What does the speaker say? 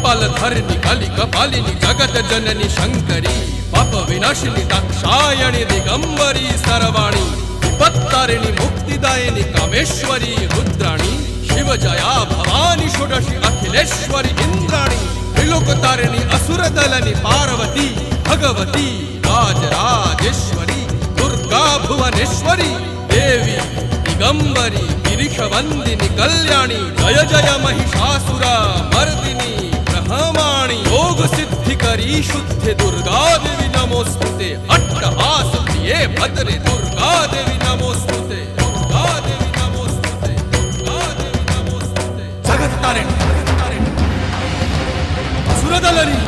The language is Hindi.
कपालधरिणि कलि कपालिनि जगत जननी शंकरी पाप विनाशिनी दाक्षायणी दिगंबरी सर्वाणी विपत्तारिणी मुक्तिदायिनी कामेश्वरी रुद्राणी शिव जया भवानी षोडशी अखिलेश्वरी इंद्राणी त्रिलोकतारिणी असुरदलनि पार्वती भगवती राजराजेश्वरी दुर्गा भुवनेश्वरी देवी दिगंबरी गिरीशवंदिनी कल्याणी जय जय महिषासुर मर्दिनी ब्रह्माणी योग सिद्धिकरी शुद्धि दुर्गा देवी नमोस्तुते अट्टहास प्रिये भद्रे दुर्गा देवी नमोस्तुते दुर्गा देवी नमोस्तुते दुर्गा देवी नमोस्तुते जगत्तारिणी असुरदलनि